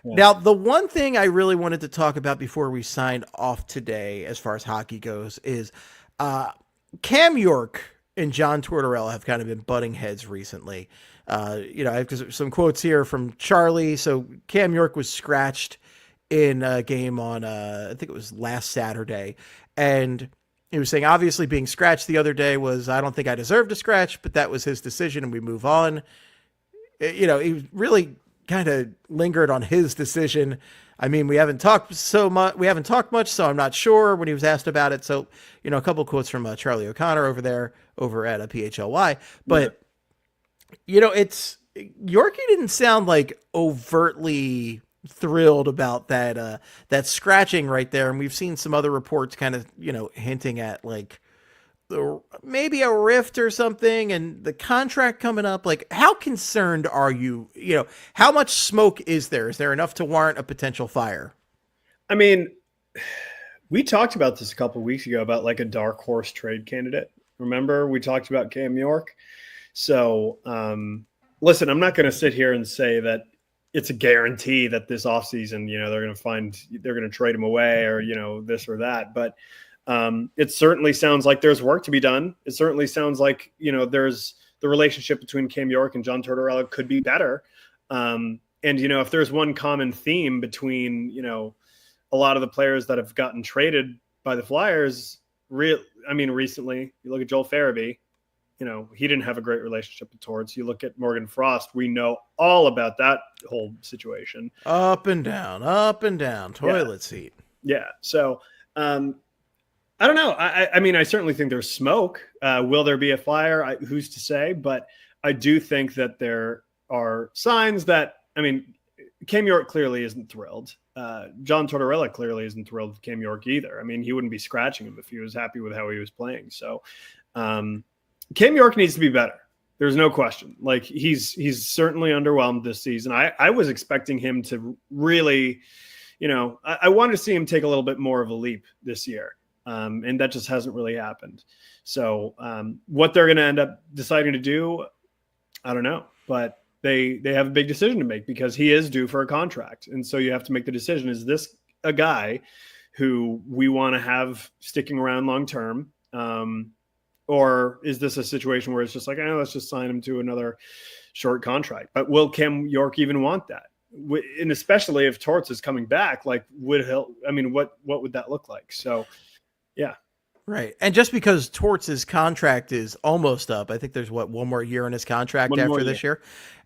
Yeah. Now, the one thing I really wanted to talk about before we signed off today, as far as hockey goes, is uh, Cam York and John Tortorella have kind of been butting heads recently. I have some quotes here from Charlie. So Cam York was scratched in a game on, I think it was last Saturday, and he was saying obviously being scratched the other day was I don't think I deserved a scratch, but that was his decision, and we move on. He really kind of lingered on his decision. I mean, we haven't talked so much. We haven't talked much, so I'm not sure when he was asked about it. So, a couple quotes from Charlie O'Connor over there, over at a PHLY. Yeah. But it's Yorkie didn't sound like overtly thrilled about that scratching right there, and we've seen some other reports kind of hinting at like maybe a rift or something, and the contract coming up. Like, how concerned are you? How much smoke is there? Is there enough to warrant a potential fire? I mean, we talked about this a couple of weeks ago about like a dark horse trade candidate. Remember, we talked about Cam York. So, listen, I'm not going to sit here and say that it's a guarantee that this offseason, they're going to trade him away or, this or that. But it certainly sounds like there's work to be done. It certainly sounds like, there's the relationship between Cam York and John Tortorella could be better. And, if there's one common theme between, a lot of the players that have gotten traded by the Flyers, recently, you look at Joel Farabee, he didn't have a great relationship with Torts. You look at Morgan Frost, we know all about that whole situation. Up and down, toilet seat. Yeah. So, I don't know. I certainly think there's smoke. Will there be a fire? Who's to say? But I do think that there are signs that, Cam York clearly isn't thrilled. John Tortorella clearly isn't thrilled with Cam York either. He wouldn't be scratching him if he was happy with how he was playing. So Cam York needs to be better. There's no question. Like he's certainly underwhelmed this season. I was expecting him to really, I wanted to see him take a little bit more of a leap this year. And that just hasn't really happened. So what they're going to end up deciding to do, I don't know. But they have a big decision to make because he is due for a contract. And so you have to make the decision. Is this a guy who we want to have sticking around long term? Or is this a situation where it's just like, let's just sign him to another short contract? But will Cam York even want that? And especially if Torts is coming back, like what would that look like? So, yeah. Right. And just because Torts' contract is almost up, I think there's one more year in his contract after this year.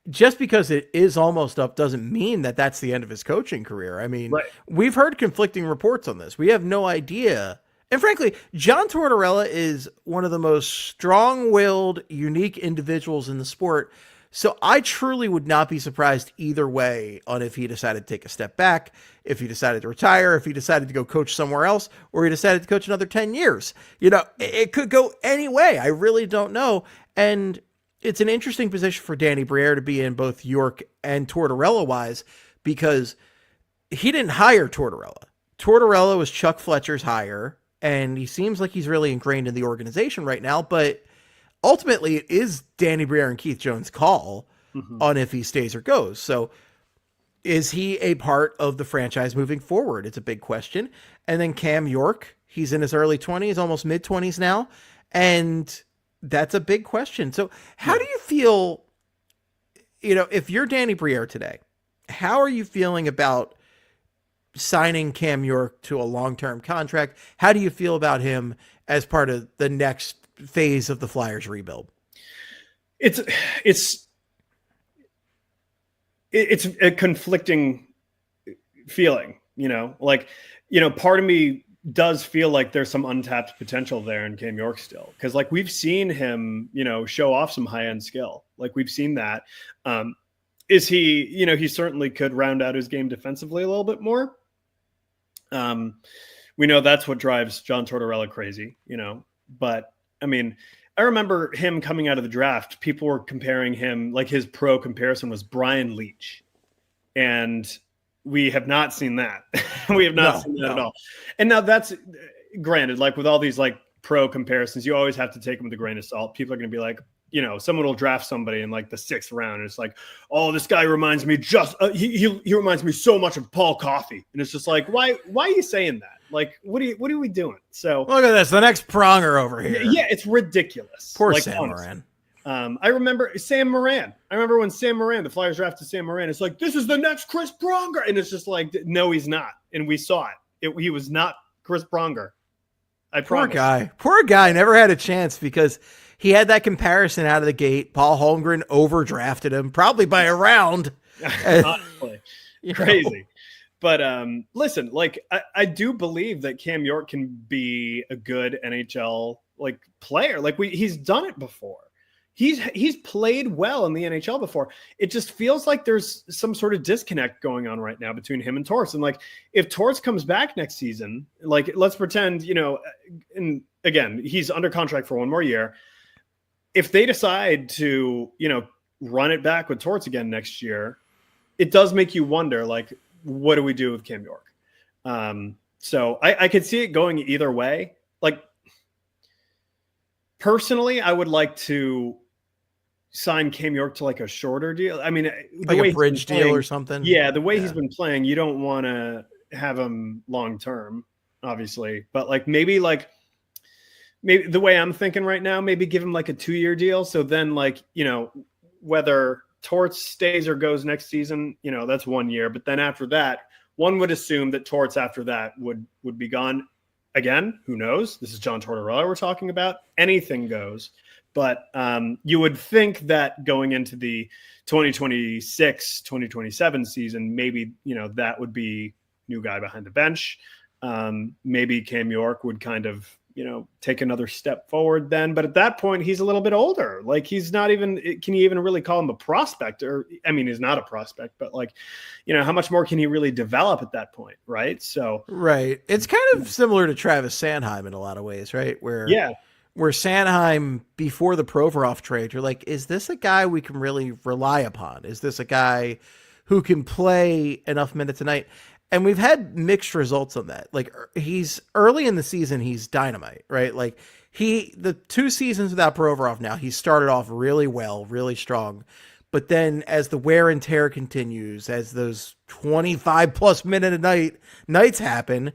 Just because it is almost up doesn't mean that that's the end of his coaching career. Right. We've heard conflicting reports on this. We have no idea. And frankly, John Tortorella is one of the most strong-willed, unique individuals in the sport. So I truly would not be surprised either way on if he decided to take a step back, if he decided to retire, if he decided to go coach somewhere else, or he decided to coach another 10 years. It could go any way. I really don't know. And it's an interesting position for Danny Briere to be in, both York and Tortorella-wise, because he didn't hire Tortorella. Tortorella was Chuck Fletcher's hire, and he seems like he's really ingrained in the organization right now, but ultimately, it is Danny Briere and Keith Jones' call on if he stays or goes. So is he a part of the franchise moving forward? It's a big question. And then Cam York, he's in his early 20s, almost mid-20s now, and that's a big question. So how do you feel, if you're Danny Briere today, how are you feeling about signing Cam York to a long-term contract? How do you feel about him as part of the next phase of the Flyers rebuild? It's a conflicting feeling, part of me does feel like there's some untapped potential there in Cam York still. Cause like we've seen him, show off some high end skill. Like we've seen that. Is he, he certainly could round out his game defensively a little bit more. We know that's what drives John Tortorella crazy, but I remember him coming out of the draft. People were comparing him, like his pro comparison was Brian Leach. And we have not seen that. We have not seen that at all. And now that's granted, like with all these like pro comparisons, you always have to take them with a grain of salt. People are going to be like, someone will draft somebody in like the 6th round, and it's like, oh, this guy reminds me he reminds me so much of Paul Coffey, and it's just like, why are you saying that? Like, what are we doing? So look at this, the next Pronger over here. Yeah, it's ridiculous. Poor Sam Moran. I remember Sam Moran. I remember when Sam Moran, the Flyers drafted Sam Moran. It's like, this is the next Chris Pronger, and it's just like, no, he's not, and we saw it. He was not Chris Pronger. I promise. Poor guy never had a chance because he had that comparison out of the gate. Paul Holmgren overdrafted him probably by a round. Honestly, crazy. But listen, like I do believe that Cam York can be a good NHL like player. Like he's done it before. He's played well in the NHL before. It just feels like there's some sort of disconnect going on right now between him and Torts. And like, if Torts comes back next season, like let's pretend, and again, he's under contract for 1 more year. If they decide to, run it back with Torts again next year, it does make you wonder, like, what do we do with Cam York? So I could see it going either way. Like, personally, I would like to sign Cam York to like a shorter deal. I mean, like a bridge deal or something. Yeah, the way he's been playing, you don't want to have him long term, obviously. But like maybe the way I'm thinking right now, maybe give him like a 2-year deal. So then like, whether Torts stays or goes next season, that's 1 year. But then after that, one would assume that Torts after that would be gone. Again, who knows? This is John Tortorella we're talking about. Anything goes. But you would think that going into the 2026, 2027 season, maybe, that would be new guy behind the bench. Maybe Cam York would kind of, take another step forward then. But at that point, he's a little bit older. Like he's not even, can you even really call him a prospect? Or, I mean, he's not a prospect, but like, how much more can he really develop at that point? Right. So, right. It's kind of similar to Travis Sanheim in a lot of ways, right? Where Sanheim before the Provorov trade, you're like, is this a guy we can really rely upon? Is this a guy who can play enough minutes a night? And we've had mixed results on that. Like he's early in the season, he's dynamite, right? Like the 2 seasons without Provorov now, he started off really well, really strong. But then as the wear and tear continues, as those 25 plus minute a night nights happen,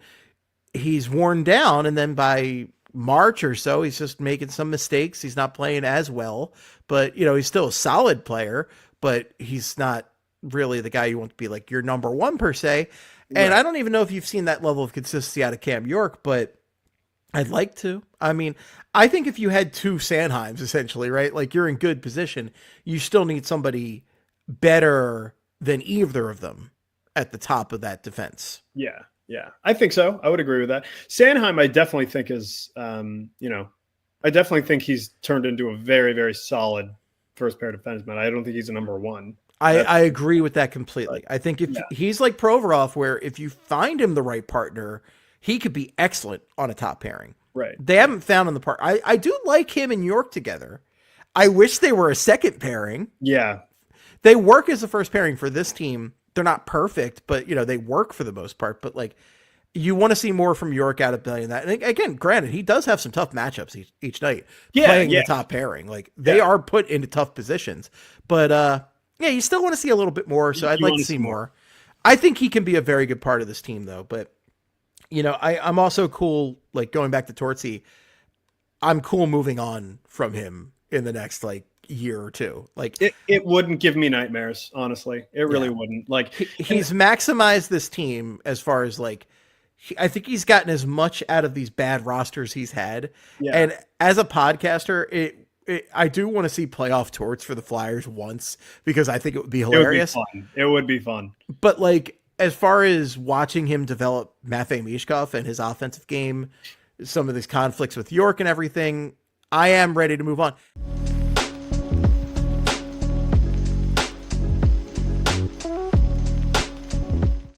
he's worn down. And then by March or so, he's just making some mistakes. He's not playing as well, but he's still a solid player, but he's not really the guy you want to be like your number 1 per se. And I don't even know if you've seen that level of consistency out of Cam York, but I'd like to. I mean, I think if you had 2 Sanheims, essentially, right? Like you're in good position. You still need somebody better than either of them at the top of that defense. Yeah. Yeah, I think so. I would agree with that. Sanheim, I definitely think is, I definitely think he's turned into a very, very solid first pair defenseman. I don't think he's a number 1. I agree with that completely. I think if he's like Provorov, where if you find him the right partner, he could be excellent on a top pairing. Right. They haven't found on the part. I do like him and York together. I wish they were a second pairing. Yeah. They work as a first pairing for this team. They're not perfect, but they work for the most part. But like, you want to see more from York out of playing that. And again, granted, he does have some tough matchups each night playing the top pairing. Like they are put into tough positions, but you still want to see a little bit more. So I'd like to see more. I think he can be a very good part of this team though. But I'm also cool. Like going back to Tortsy, I'm cool moving on from him in the next year or 2. Like it wouldn't give me nightmares, honestly. It really wouldn't. Like he's maximized this team as far as I think he's gotten as much out of these bad rosters he's had. Yeah. And as a podcaster, I do want to see playoff Torts for the Flyers once because I think it would be hilarious. It would be fun. But as far as watching him develop Matvei Mishkov and his offensive game, some of these conflicts with York and everything, I am ready to move on.